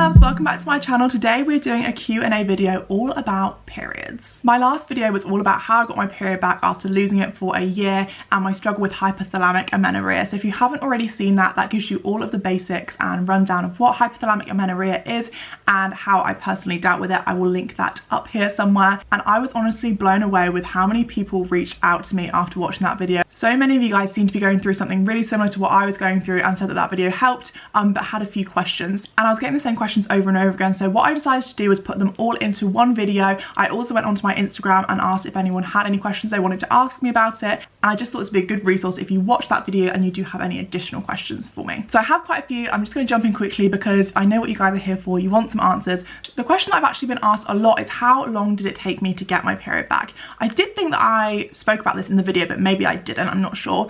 loves, welcome back to my channel. Today we're doing a Q&A video all about periods. My last video was all about how I got my period back after losing it for a year and my struggle with hypothalamic amenorrhea. So if you haven't already seen that, that gives you all of the basics and rundown of what hypothalamic amenorrhea is and how I personally dealt with it. I will link that up here somewhere. And I was honestly blown away with how many people reached out to me after watching that video. So many of you guys seem to be going through something really similar to what I was going through and said that that video helped, but had a few questions. And I was getting the same questions over and over again, so what I decided to do was put them all into one video. I also went onto my Instagram and asked if anyone had any questions they wanted to ask me about it, and I just thought this would be a good resource if you watch that video and you do have any additional questions for me. So I have quite a few. I'm just going to jump in quickly because I know what you guys are here for. You want some answers. The question that I've actually been asked a lot is how long did it take me to get my period back? I did think that I spoke about this in the video, but maybe I didn't, I'm not sure.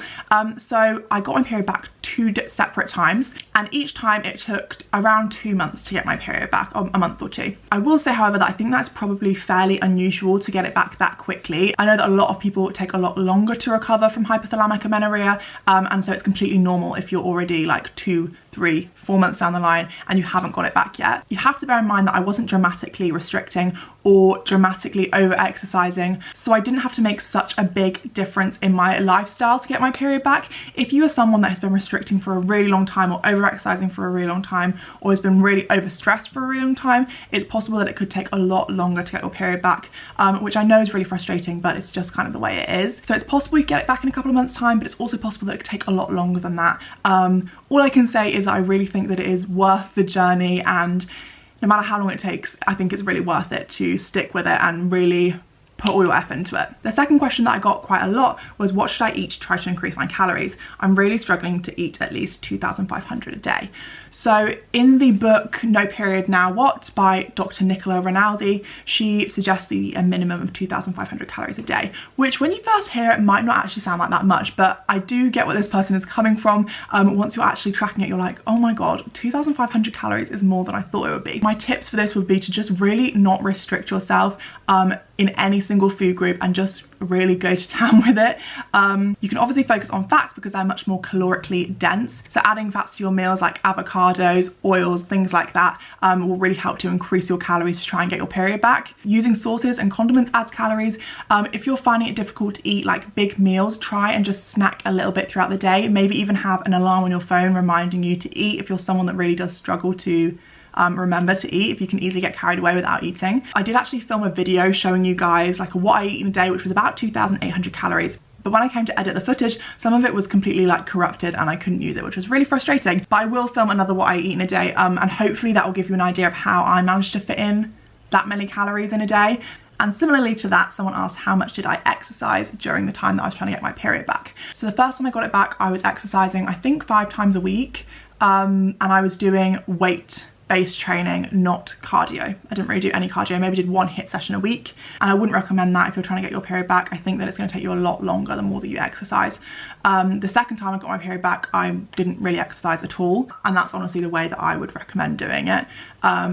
So I got my period back 2 separate times, and each time it took around 2 months to get my period back, or a month or 2. I will say, however, that I think that's probably fairly unusual to get it back that quickly. I know that a lot of people take a lot longer to recover from hypothalamic amenorrhea, and so it's completely normal if you're already like 2, 3, 4 months down the line and you haven't got it back yet. You have to bear in mind that I wasn't dramatically restricting or dramatically over exercising, so I didn't have to make such a big difference in my lifestyle to get my period back. If you are someone that has been restricting for a really long time or over exercising for a really long time or has been really overstressed for a really long time, it's possible that it could take a lot longer to get your period back, which I know is really frustrating, but it's just kind of the way it is. So it's possible you get it back in a couple of months time, but it's also possible that it could take a lot longer than that. All I can say is I really think that it is worth the journey, and no matter how long it takes, I think it's really worth it to stick with it and really put all your effort into it. The second question that I got quite a lot was, what should I eat to try to increase my calories? I'm really struggling to eat at least 2,500 a day. So in the book No Period Now What by Dr. Nicola Rinaldi, she suggests a minimum of 2,500 calories a day, which when you first hear it might not actually sound like that much, but I do get what this person is coming from. Once you're actually tracking it, you're like, oh my god, 2,500 calories is more than I thought it would be. My tips for this would be to just really not restrict yourself in any single food group and just really go to town with it. You can obviously focus on fats because they're much more calorically dense, so adding fats to your meals like avocados, oils, things like that will really help to increase your calories to try and get your period back. Using sauces and condiments adds calories. If you're finding it difficult to eat like big meals, try and just snack a little bit throughout the day. Maybe even have an alarm on your phone reminding you to eat if you're someone that really does struggle to remember to eat, if you can easily get carried away without eating. I did actually film a video showing you guys like what I eat in a day, which was about 2,800 calories. But when I came to edit the footage, some of it was completely like corrupted and I couldn't use it, which was really frustrating. But I will film another what I eat in a day, and hopefully that will give you an idea of how I managed to fit in that many calories in a day. And similarly to that, someone asked how much did I exercise during the time that I was trying to get my period back. So the first time I got it back, I was exercising I think 5 times a week, and I was doing weight-based training, not cardio. I didn't really do any cardio. I maybe did 1 HIIT session a week, and I wouldn't recommend that if you're trying to get your period back. I think that it's going to take you a lot longer the more that you exercise. The second time I got my period back, I didn't really exercise at all, and that's honestly the way that I would recommend doing it.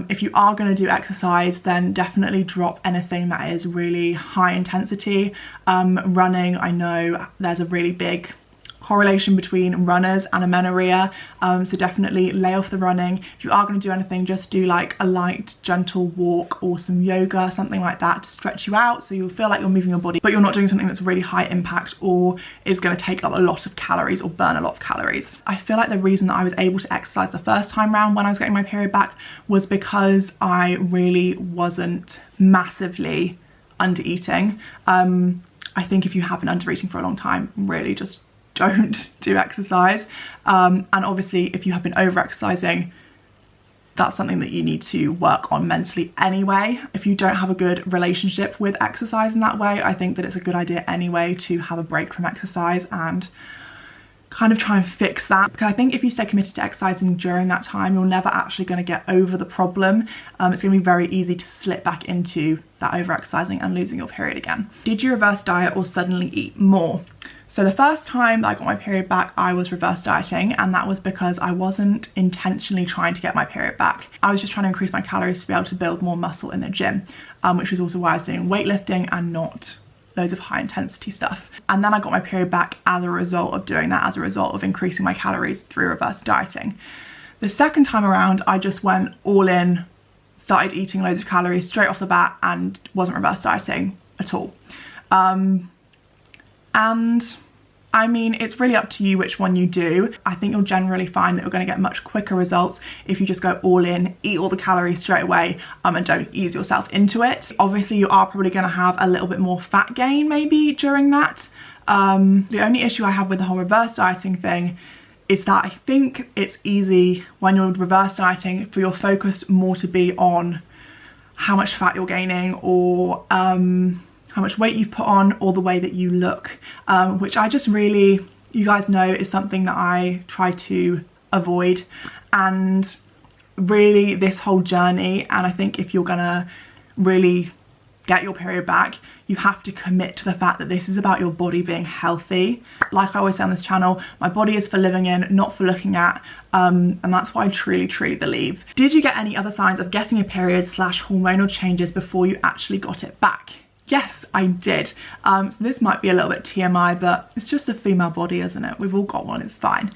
If you are going to do exercise, then definitely drop anything that is really high intensity. Running, I know there's a really big correlation between runners and amenorrhea, so definitely lay off the running. If you are going to do anything, just do like a light gentle walk or some yoga, something like that, to stretch you out so you'll feel like you're moving your body, but you're not doing something that's really high impact or is going to take up a lot of calories or burn a lot of calories. I feel like the reason that I was able to exercise the first time round when I was getting my period back was because I really wasn't massively under eating. I think if you have been under eating for a long time, really just don't do exercise, and obviously if you have been over exercising, that's something that you need to work on mentally anyway. If you don't have a good relationship with exercise in that way, I think that it's a good idea anyway to have a break from exercise and kind of try and fix that, because I think if you stay committed to exercising during that time, you're never actually going to get over the problem. It's going to be very easy to slip back into that over exercising and losing your period again. Did you reverse diet or suddenly eat more? So the first time that I got my period back, I was reverse dieting, and that was because I wasn't intentionally trying to get my period back. I was just trying to increase my calories to be able to build more muscle in the gym, which was also why I was doing weightlifting and not loads of high intensity stuff. And then I got my period back as a result of doing that, as a result of increasing my calories through reverse dieting. The second time around, I just went all in, started eating loads of calories straight off the bat and wasn't reverse dieting at all. And I mean, it's really up to you which one you do. I think you'll generally find that you're going to get much quicker results if you just go all in, eat all the calories straight away, and don't ease yourself into it. Obviously, you are probably going to have a little bit more fat gain maybe during that. The only issue I have with the whole reverse dieting thing is that I think it's easy when you're reverse dieting for your focus more to be on how much fat you're gaining, or how much weight you've put on, or the way that you look, which I just really, you guys know, is something that I try to avoid. And really this whole journey, and I think if you're gonna really get your period back, you have to commit to the fact that this is about your body being healthy. Like I always say on this channel, my body is for living in, not for looking at, and that's what I truly believe. Did you get any other signs of getting a period / hormonal changes before you actually got it back? Yes, I did. So this might be a little bit TMI, but it's just the female body, isn't it? We've all got one, it's fine.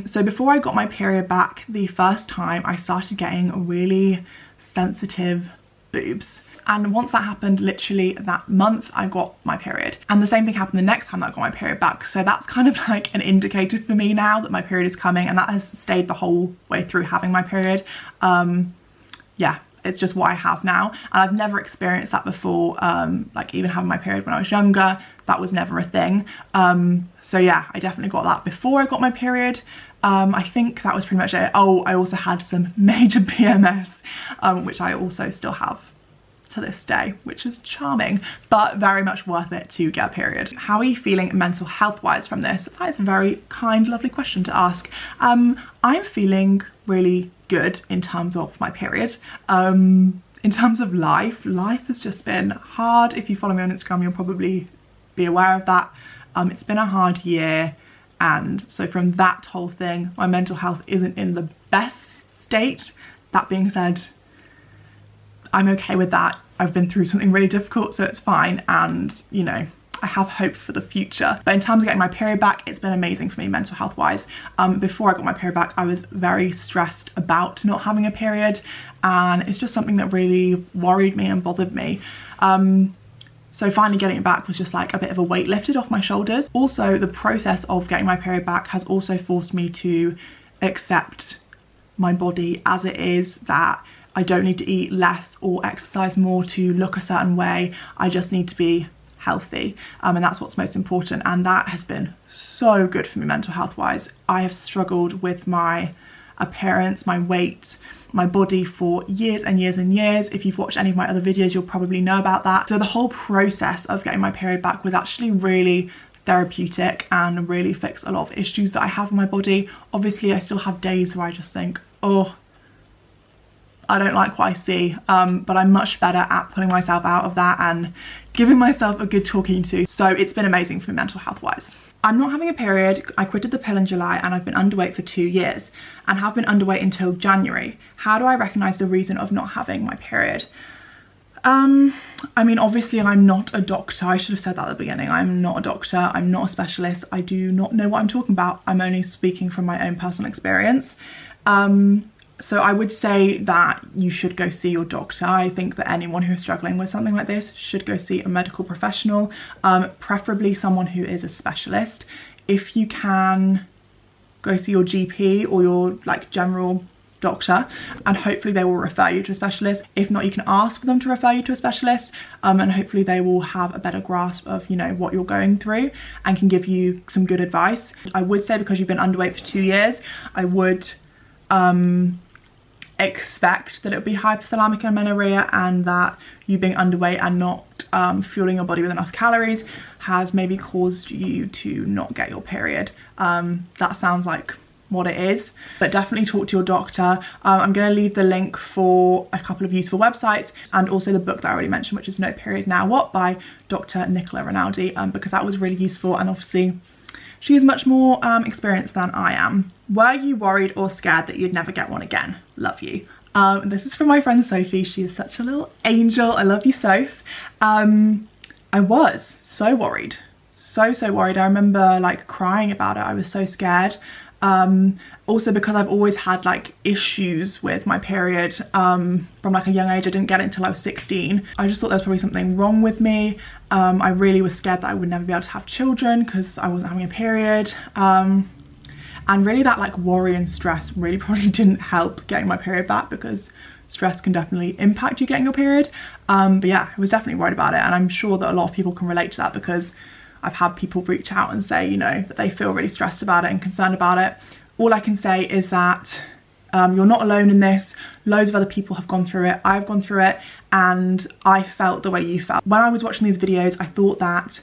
So before I got my period back the first time, I started getting really sensitive boobs. And once that happened, literally that month, I got my period. And the same thing happened the next time that I got my period back. So that's kind of like an indicator for me now that my period is coming, and that has stayed the whole way through having my period. Yeah. It's just what I have now, and I've never experienced that before. Like even having my period when I was younger, that was never a thing. So yeah, I definitely got that before I got my period. I think that was pretty much it. Oh, I also had some major PMS, which I also still have to this day, which is charming, but very much worth it to get a period. How are you feeling mental health wise from this? That is a very kind, lovely question to ask. I'm feeling really good in terms of my period. In terms of life has just been hard. If you follow me on Instagram, you'll probably be aware of that. It's been a hard year, and so from that whole thing, my mental health isn't in the best state. That being said, I'm okay with that. I've been through something really difficult, so it's fine, and you know, I have hope for the future. But in terms of getting my period back, it's been amazing for me mental health wise. Before I got my period back, I was very stressed about not having a period, and it's just something that really worried me and bothered me. So finally getting it back was just like a bit of a weight lifted off my shoulders. Also, the process of getting my period back has also forced me to accept my body as it is, that I don't need to eat less or exercise more to look a certain way. I just need to be healthy, and that's what's most important, and that has been so good for me mental health wise. I have struggled with my appearance, my weight, my body for years and years and years. If you've watched any of my other videos, you'll probably know about that. So the whole process of getting my period back was actually really therapeutic and really fixed a lot of issues that I have in my body. Obviously I still have days where I just think, oh, I don't like what I see, but I'm much better at pulling myself out of that and giving myself a good talking to. So it's been amazing for me mental health wise. I'm not having a period. I quitted the pill in July, and I've been underweight for 2 years and have been underweight until January. How do I recognise the reason of not having my period? I mean, obviously I'm not a doctor. I should have said that at the beginning. I'm not a doctor. I'm not a specialist. I do not know what I'm talking about. I'm only speaking from my own personal experience. So I would say that you should go see your doctor. I think that anyone who is struggling with something like this should go see a medical professional, preferably someone who is a specialist. If you can, go see your GP or your like general doctor, and hopefully they will refer you to a specialist. If not, you can ask for them to refer you to a specialist, and hopefully they will have a better grasp of, you know, what you're going through and can give you some good advice. I would say, because you've been underweight for 2 years, I would expect that it would be hypothalamic amenorrhea, and that you being underweight and not fueling your body with enough calories has maybe caused you to not get your period. That sounds like what it is, but definitely talk to your doctor. I'm going to leave the link for a couple of useful websites, and also the book that I already mentioned, which is No Period Now What by Dr. Nicola Rinaldi, because that was really useful, and obviously she is much more experienced than I am. Were you worried or scared that you'd never get one again? Love you. This is from my friend Sophie. She is such a little angel. I love you, Soph. I was so worried. So worried. I remember like crying about it. I was so scared. Also because I've always had like issues with my period from like a young age. I didn't get it until I was 16. I just thought there was probably something wrong with me. I really was scared that I would never be able to have children because I wasn't having a period. And really that like worry and stress really probably didn't help getting my period back, because stress can definitely impact you getting your period. But yeah, I was definitely worried about it, and I'm sure that a lot of people can relate to that, because I've had people reach out and say, you know, that they feel really stressed about it and concerned about it. All I can say is that you're not alone in this. Loads of other people have gone through it. I've gone through it, and I felt the way you felt. When I was watching these videos, I thought that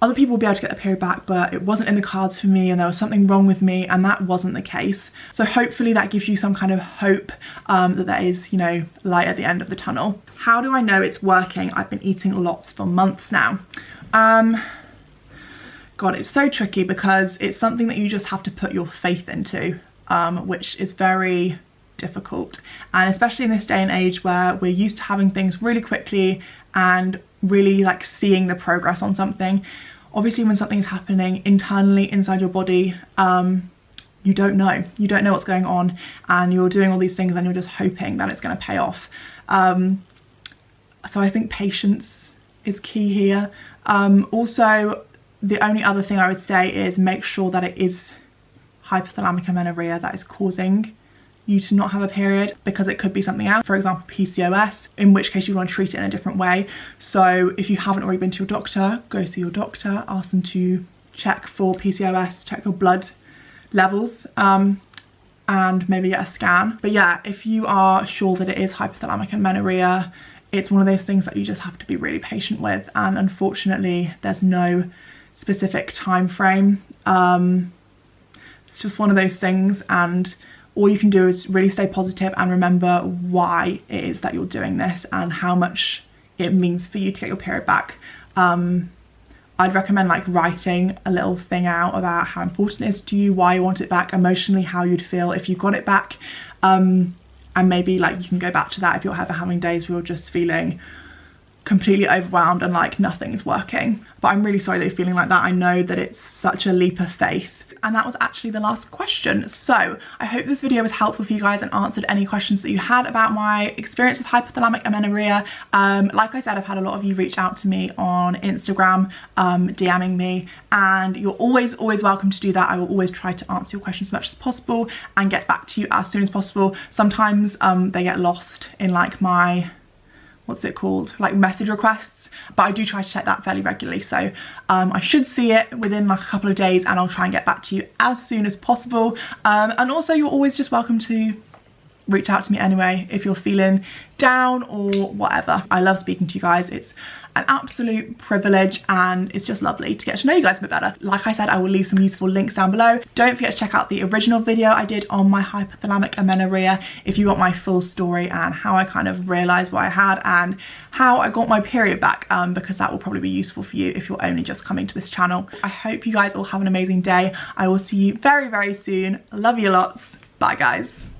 other people would be able to get their period back, but it wasn't in the cards for me, and there was something wrong with me, and that wasn't the case. So hopefully that gives you some kind of hope that there is, you know, light at the end of the tunnel. How do I know it's working? I've been eating lots for months now. God, it's so tricky, because it's something that you just have to put your faith into, which is very difficult. And especially in this day and age where we're used to having things really quickly and really like seeing the progress on something. Obviously when something is happening internally inside your body, you don't know what's going on, and you're doing all these things and you're just hoping that it's going to pay off. So I think patience is key here. Also, the only other thing I would say is make sure that it is hypothalamic amenorrhea that is causing you to not have a period, because it could be something else, for example PCOS, in which case you want to treat it in a different way. So if you haven't already been to your doctor, go see your doctor, ask them to check for PCOS, check your blood levels, and maybe get a scan. But yeah, if you are sure that it is hypothalamic amenorrhea, it's one of those things that you just have to be really patient with, and unfortunately there's no specific time frame. It's just one of those things, and all you can do is really stay positive and remember why it is that you're doing this and how much it means for you to get your period back. I'd recommend like writing a little thing out about how important it is to you, why you want it back, emotionally how you'd feel if you got it back, and maybe like you can go back to that if you're ever having days where you're just feeling completely overwhelmed and like nothing's working. But I'm really sorry that you're feeling like that. I know that it's such a leap of faith. And that was actually the last question. So I hope this video was helpful for you guys and answered any questions that you had about my experience with hypothalamic amenorrhea. Like I said, I've had a lot of you reach out to me on Instagram, DMing me, and you're always welcome to do that. I will always try to answer your questions as much as possible and get back to you as soon as possible. Sometimes they get lost in like my, what's it called, like message requests, but I do try to check that fairly regularly. So I should see it within like a couple of days, and I'll try and get back to you as soon as possible. And also you're always just welcome to reach out to me anyway if you're feeling down or whatever. I love speaking to you guys. It's an absolute privilege, and it's just lovely to get to know you guys a bit better. Like I said, I will leave some useful links down below. Don't forget to check out the original video I did on my hypothalamic amenorrhea if you want my full story and how I kind of realised what I had and how I got my period back, because that will probably be useful for you if you're only just coming to this channel. I hope you guys all have an amazing day. I will see you very soon. Love you lots. Bye guys.